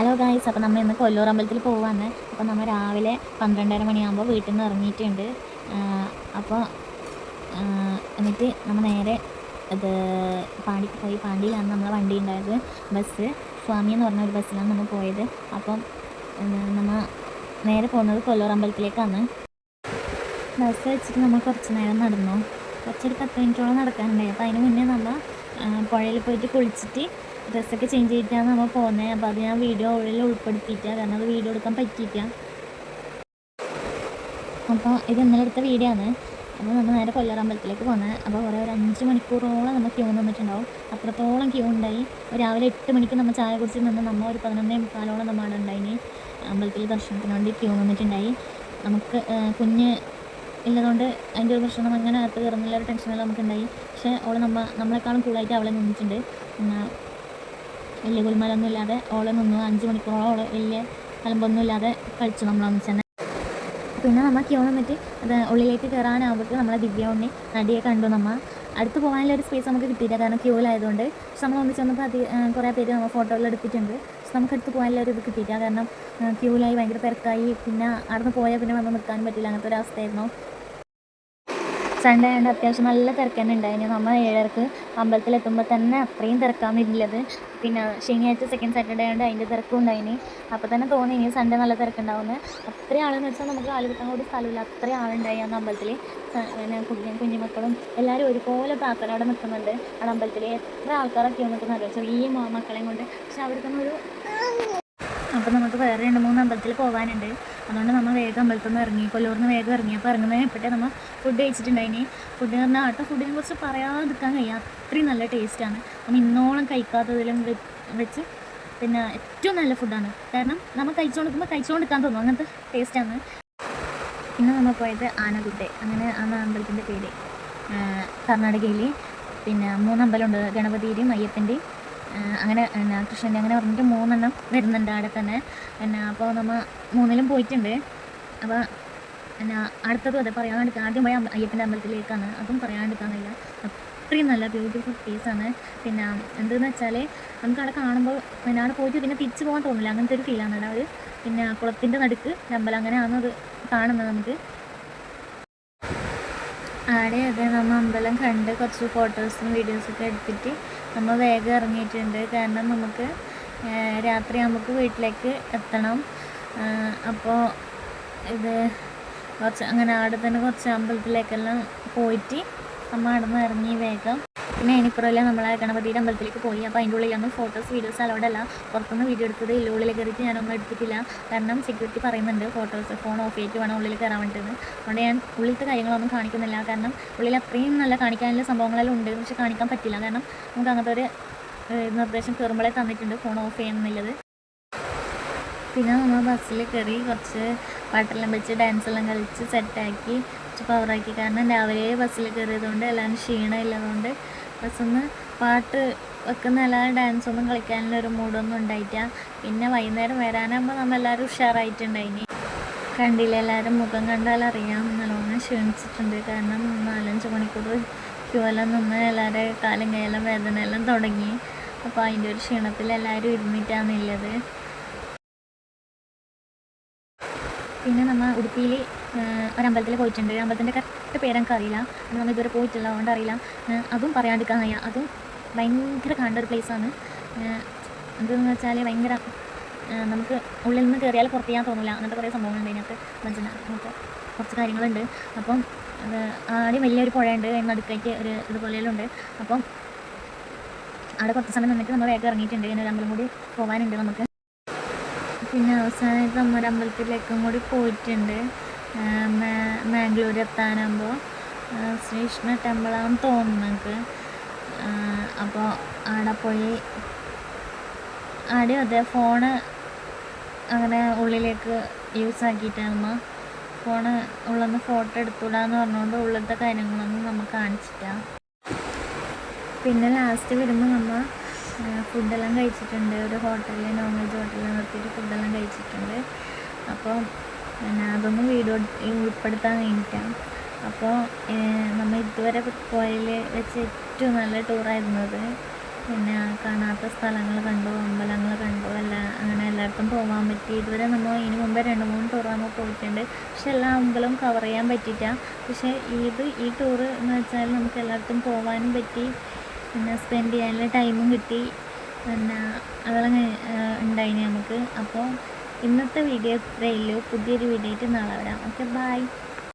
Hello guys, അപ്പോൾ നമ്മൾ ഇന്ന് കൊല്ലൂർ അമ്പലത്തിൽ പോവാണ്. അപ്പോൾ നമ്മൾ രാവിലെ 12:30 മണിയാകുമ്പോൾ വീട്ടിൽ നിന്ന് ഇറങ്ങിയിട്ടുണ്ട്. അപ്പോൾ എന്നിട്ട് നമ്മൾ നേരെ ഇത് പാണ്ടിക്ക് പോയി. പാണ്ടിയിലാണ് നമ്മളെ വണ്ടി ഉണ്ടായത്. ബസ് സ്വാമി എന്ന് പറഞ്ഞ ഒരു ബസ്സിലാണ് നമ്മൾ പോയത്. അപ്പം നമ്മൾ നേരെ പോകുന്നത് കൊല്ലൂർ അമ്പലത്തിലേക്കാണ്. ബസ് വെച്ചിട്ട് നമ്മൾ കുറച്ച് നേരം നടന്നു. കുറച്ചൊരു 10 മിനിറ്റോളം നടക്കാനുണ്ടായി. അപ്പോൾ അതിന് മുന്നേ നമ്മൾ പുഴയിൽ പോയിട്ട് കുളിച്ചിട്ട് ഡ്രസ്സൊക്കെ ചേഞ്ച് ചെയ്തിട്ടാണ് നമ്മൾ പോകുന്നത്. അപ്പോൾ അത് ഞാൻ വീഡിയോ ഉള്ളിൽ ഉൾപ്പെടുത്തിയിട്ടാണ്, കാരണം അത് വീഡിയോ എടുക്കാൻ പറ്റിയില്ല. അപ്പോൾ ഇത് ഇന്നലെ എടുത്ത വീഡിയോ ആണ്. അപ്പോൾ നമ്മൾ നേരെ കൊല്ലൂർ അമ്പലത്തിലേക്ക് പോകുന്നത്. അപ്പോൾ കുറേ ഒരു 5 മണിക്കൂറോളം നമ്മൾ ക്യൂ നിന്നിട്ടുണ്ടാവും. അത്രത്തോളം ക്യൂ ഉണ്ടായി. രാവിലെ 8 മണിക്ക് നമ്മൾ ചായ കുടിച്ച് നിന്ന് നമ്മൾ ഒരു 11:45 നമ്മൾ അവിടെ ഉണ്ടായിന്. അമ്പലത്തിൽ ദർശനത്തിന് വേണ്ടി ക്യൂ നിന്നിട്ടുണ്ടായി. നമുക്ക് കുഞ്ഞ് ഇല്ലതുകൊണ്ട് അതിൻ്റെ ഒരു പ്രശ്നം അങ്ങനെ അകത്ത് കയറുന്നില്ല, ഒരു ടെൻഷനെല്ലാം നമുക്കുണ്ടായി. പക്ഷേ നമ്മളെക്കാളും കൂളായിട്ട് അവളെ നിന്നിട്ടുണ്ട്. വലിയ ഗുൽമാലൊന്നും ഇല്ലാതെ ഓളെ നിന്നു. 5 മണിക്കൂറോളം ഓളെ വലിയ അലമ്പൊന്നും ഇല്ലാതെ കഴിച്ചു നമ്മളൊന്നിച്ച് തന്നെ. പിന്നെ നമ്മൾ ക്യൂ നിന്നിട്ട് അത് ഉള്ളിലേക്ക് കയറാനാകുമ്പോഴേക്ക് നമ്മളെ ദിവ്യ ഉണ്ണി നടിയെ കണ്ടു. നമ്മൾ അടുത്ത് പോകാനുള്ള ഒരു സ്പേസ് നമുക്ക് കിട്ടിയില്ല, കാരണം ക്യൂവിലായതുകൊണ്ട്. പക്ഷെ നമ്മൾ ഒന്നിച്ച് വന്നപ്പോൾ കുറേ പേര് നമ്മൾ ഫോട്ടോയിൽ എടുത്തിട്ടുണ്ട്. പക്ഷെ നമുക്ക് അടുത്ത് പോകാനുള്ള ഒരു ഇത് കിട്ടിയില്ല, കാരണം ക്യൂവിലായി ഭയങ്കര തിരക്കായി. പിന്നെ അവിടെ പോയാൽ പിന്നെ വന്ന് നിൽക്കാനും പറ്റില്ല, അങ്ങനത്തെ ഒരു അവസ്ഥയായിരുന്നു. സൺഡേ ആയതുകൊണ്ട് അത്യാവശ്യം നല്ല തിരക്ക് തന്നെ ഉണ്ടായിരുന്നു. നമ്മൾ 7:30 അമ്പലത്തിലെത്തുമ്പോൾ തന്നെ അത്രയും തിരക്കാന്നിരുന്നത്. പിന്നെ ശനിയാഴ്ച സെക്കൻഡ് സാറ്റർഡേ ആയതുകൊണ്ട് അതിൻ്റെ തിരക്കും ഉണ്ടായിന്. അപ്പോൾ തന്നെ തോന്നി ഇനി സൺഡേ നല്ല തിരക്കുണ്ടാവുന്നത്. അത്രയും ആളെന്ന് വെച്ചാൽ നമുക്ക് കാല് കുത്താൻ കൂടി സ്ഥലമില്ല, അത്രയും ആളുണ്ടായി അന്ന് അമ്പലത്തിൽ. പിന്നെ കുഞ്ഞുമക്കളും എല്ലാവരും ഒരുപോലെ പ്രാർത്ഥന അവിടെ നിൽക്കുന്നുണ്ട്. അവിടെ അമ്പലത്തിൽ എത്ര ആൾക്കാരൊക്കെയാണ് നിൽക്കുന്നത്, ചെറിയ മക്കളെയും കൊണ്ട്. പക്ഷെ അവിടുത്തെ ഒരു അപ്പോൾ നമുക്ക് വേറെ 2-3 അമ്പലത്തിൽ പോകാനുണ്ട്. അതുകൊണ്ട് നമ്മൾ വേഗം അമ്പലത്തിൽ നിന്ന് ഇറങ്ങി, കൊല്ലൂർന്ന് വേഗം ഇറങ്ങി. അപ്പോൾ ഇറങ്ങുന്നതിന് എപ്പോഴേ നമ്മൾ ഫുഡ് കഴിച്ചിട്ടുണ്ടായിന്. ഫുഡ് എന്ന് പറഞ്ഞാൽ ആട്ട ഫുഡിനെ കുറിച്ച് പറയാതിരിക്കാൻ കഴിയും, അത്രയും നല്ല ടേസ്റ്റാണ്. നമ്മൾ ഇന്നോളം കഴിക്കാത്തതിലും വെച്ച് പിന്നെ ഏറ്റവും നല്ല ഫുഡാണ്. കാരണം നമ്മൾ കഴിച്ചുകൊണ്ടിരിക്കാൻ തോന്നും, അങ്ങനത്തെ ടേസ്റ്റാണ്. പിന്നെ നമ്മൾ പോയത് ആനഗുഡ്ഡെ, അങ്ങനെ ആണ് അമ്പലത്തിൻ്റെ പേര്. കർണാടകയിൽ പിന്നെ 3 അമ്പലമുണ്ട്, ഗണപതിയുടെയും അയ്യപ്പൻ്റെയും അങ്ങനെ കൃഷ്ണൻ്റെ, അങ്ങനെ പറഞ്ഞിട്ട് 3 എണ്ണം വരുന്നുണ്ട് അവിടെ തന്നെ. അപ്പോൾ നമ്മൾ 3-ലും പോയിട്ടുണ്ട്. അപ്പോൾ അടുത്തതും അതെ പറയാണ്ടിരിക്കാൻ, ആദ്യം പോയ അയ്യപ്പൻ്റെ അമ്പലത്തിലേക്കാണ്, അതും പറയാണ്ടിരിക്കാൻ കഴിയില്ല. അത്രയും നല്ല ബ്യൂട്ടിഫുൾ പ്ലേസാണ്. പിന്നെ എന്തെന്ന് വെച്ചാൽ നമുക്ക് അവിടെ കാണുമ്പോൾ പിന്നെ അവിടെ പോയിട്ട് പിന്നെ തിരിച്ചു പോകാൻ തോന്നില്ല, അങ്ങനത്തെ ഒരു ഫീലാണ് അവിടെ. ഒരു പിന്നെ കുളത്തിൻ്റെ നടുക്ക് അമ്പലം, അങ്ങനെയാണ് അത് കാണുന്നത് നമുക്ക്. ആടെ അതെ നമ്മൾ അമ്പലം കണ്ട് കുറച്ച് ഫോട്ടോസും വീഡിയോസൊക്കെ എടുത്തിട്ട് നമ്മൾ വേഗം ഇറങ്ങിയിട്ടുണ്ട്, കാരണം നമുക്ക് രാത്രി നമുക്ക് വീട്ടിലേക്ക് എത്തണം. അപ്പോൾ ഇത് കുറച്ച് അങ്ങനെ അവിടെ തന്നെ കുറച്ച് അമ്പലത്തിലേക്കെല്ലാം പോയിട്ട് നമ്മൾ അവിടെ നിന്ന് ഇറങ്ങി വേഗം. പിന്നെ അതിനിപ്പുറമല്ല നമ്മളെ ഗണപതിയുടെ അമ്പലത്തിലേക്ക് പോയി. അപ്പോൾ അതിൻ്റെ ഉള്ളിലൊന്നും ഫോട്ടോസ് വീഡിയോസ് അലോഡല്ല. പുറത്തുനിന്ന് വീഡിയോ എടുത്തത് ഇല്ല, ഉള്ളിൽ കയറിയിട്ട് ഞാനൊന്നും എടുത്തിട്ടില്ല, കാരണം സെക്യൂരിറ്റി പറയുന്നുണ്ട് ഫോൺ ഓഫ് ചെയ്തിട്ട് വേണം ഉള്ളിൽ കയറാൻ വേണ്ടിയിട്ട്. അതുകൊണ്ട് ഞാൻ ഉള്ളിലത്തെ കാര്യങ്ങളൊന്നും കാണിക്കുന്നില്ല, കാരണം ഉള്ളിൽ അത്രയും നല്ല കാണിക്കാനുള്ള സംഭവങ്ങളെല്ലാം ഉണ്ട്, പക്ഷെ കാണിക്കാൻ പറ്റില്ല, കാരണം നമുക്ക് അങ്ങനത്തെ ഒരു നിർദ്ദേശം കയറുമ്പോഴേ തന്നിട്ടുണ്ട് ഫോൺ ഓഫ് ചെയ്യണമെന്നുള്ളത്. പിന്നെ നമ്മൾ ബസ്സിൽ കയറി കുറച്ച് പാട്ടെല്ലാം വെച്ച് ഡാൻസെല്ലാം കളിച്ച് സെറ്റാക്കി കുറച്ച് പവറാക്കി, കാരണം രാവിലെ ബസ്സിൽ കയറിയതുകൊണ്ട് എല്ലാവരും ക്ഷീണം ഇല്ലതുകൊണ്ട് ബസ്സിന്ന് പാട്ട് വെക്കുന്ന എല്ലാവരും ഡാൻസൊന്നും കളിക്കാനുള്ള ഒരു മൂഡൊന്നും ഉണ്ടായിട്ടില്ല. പിന്നെ വൈകുന്നേരം വരാനാകുമ്പോൾ നമ്മളെല്ലാവരും ഉഷാറായിട്ടുണ്ടായിനി. കണ്ടില്ല, എല്ലാവരും മുഖം കണ്ടാലറിയാം നല്ലോണം ക്ഷീണിച്ചിട്ടുണ്ട്, കാരണം 4-5 മണിക്കൂർ ക്യൂവെല്ലാം നിന്ന് എല്ലാവരും കാലും കൈയെല്ലാം വേദനയെല്ലാം തുടങ്ങി. അപ്പോൾ അതിൻ്റെ ഒരു ക്ഷീണത്തിൽ എല്ലാവരും ഇരുന്നിട്ടാണുള്ളത്. പിന്നെ നമ്മൾ ഉടുപ്പിയിൽ ഒരമ്പലത്തിൽ പോയിട്ടുണ്ട്. അമ്പലത്തിൻ്റെ കറക്റ്റ് പേരെനിക്ക് അറിയില്ല, നമ്മൾ ഇതുവരെ പോയിട്ടില്ല, അതുകൊണ്ട് അറിയില്ല. അതും പറയാണ്ടിരിക്കാൻ കഴിയാം, അതും ഭയങ്കര കാണേണ്ട ഒരു പ്ലേസാണ്. എന്തെന്ന് വെച്ചാൽ ഭയങ്കര നമുക്ക് ഉള്ളിൽ നിന്ന് കയറിയാൽ പുറത്ത് ചെയ്യാൻ തോന്നില്ല, അങ്ങനത്തെ കുറേ സംഭവങ്ങളുണ്ട് അതിനകത്ത്. ഭജന അങ്ങനത്തെ കുറച്ച് കാര്യങ്ങളുണ്ട്. അപ്പം ആദ്യം വലിയൊരു പുഴയുണ്ട്, അതിന് നടുക്കായിട്ട് ഒരു ഇതുപോലെയെല്ലാം ഉണ്ട്. അപ്പം അവിടെ കുറച്ച് സമയം നിന്നിട്ട് നമ്മൾ വേഗം ഇറങ്ങിയിട്ടുണ്ട്. ഇങ്ങനെ ഒരു അമ്പലം കൂടി പോകാനുണ്ട് നമുക്ക്. പിന്നെ അവസാനമായിട്ട് നമ്മൾ അമ്പലത്തിലേക്കും കൂടി പോയിട്ടുണ്ട്. മാംഗ്ലൂർ എത്താനാകുമ്പോൾ ശ്രീകൃഷ്ണ ടെമ്പിളാണെന്ന് തോന്നുന്നു നമുക്ക്. അപ്പോൾ അവിടെ പോയി ആദ്യം അതെ ഫോണ് അങ്ങനെ ഉള്ളിലേക്ക് യൂസ് ആക്കിയിട്ടാകുമ്പോൾ ഫോണ് ഉള്ളിൽ ഫോട്ടോ എടുത്തുകൂടാന്ന് പറഞ്ഞുകൊണ്ട് ഉള്ളിലത്തെ കാര്യങ്ങളൊന്നും നമുക്ക് കാണിച്ചില്ല. പിന്നെ ലാസ്റ്റ് വരുമ്പോൾ നമ്മൾ ഫുഡെല്ലാം കഴിച്ചിട്ടുണ്ട്, ഒരു ഹോട്ടലിൽ നോൺ വെജ് ഹോട്ടലിൽ നിർത്തിയിട്ട് ഫുഡെല്ലാം കഴിച്ചിട്ടുണ്ട്. അപ്പോൾ പിന്നെ അതൊന്നും വീഡിയോ ഉൾപ്പെടുത്താൻ കഴിഞ്ഞിട്ടാണ്. അപ്പോൾ നമ്മൾ ഇതുവരെ പോയതിൽ വെച്ച് ഏറ്റവും നല്ല ടൂറായിരുന്നത്. പിന്നെ കാണാത്ത സ്ഥലങ്ങൾ കണ്ടു, അമ്പലങ്ങൾ കണ്ടു, അങ്ങനെ എല്ലായിടത്തും എല്ലായിടത്തും പോകാൻ പറ്റി. ഇതുവരെ നമ്മൾ ഇതിന് മുമ്പ് 2-3 ടൂർ നമ്മൾ പോയിട്ടുണ്ട്, പക്ഷെ എല്ലാ അമ്പലവും കവർ ചെയ്യാൻ പറ്റിയിട്ട. പക്ഷേ ഈ ടൂറ് എന്ന് വെച്ചാൽ നമുക്ക് എല്ലായിടത്തും പോകാനും പറ്റി, പിന്നെ സ്പെൻഡ് ചെയ്യാനുള്ള ടൈമും കിട്ടി, പിന്നെ അതെല്ലാം ഉണ്ടായിന് നമുക്ക്. അപ്പോൾ ഇന്നത്തെ വീഡിയോ ഇത്രയേ ഉള്ളൂ. പുതിയൊരു വീഡിയോ ആയിട്ട് നാളെ വരാം. Okay, by.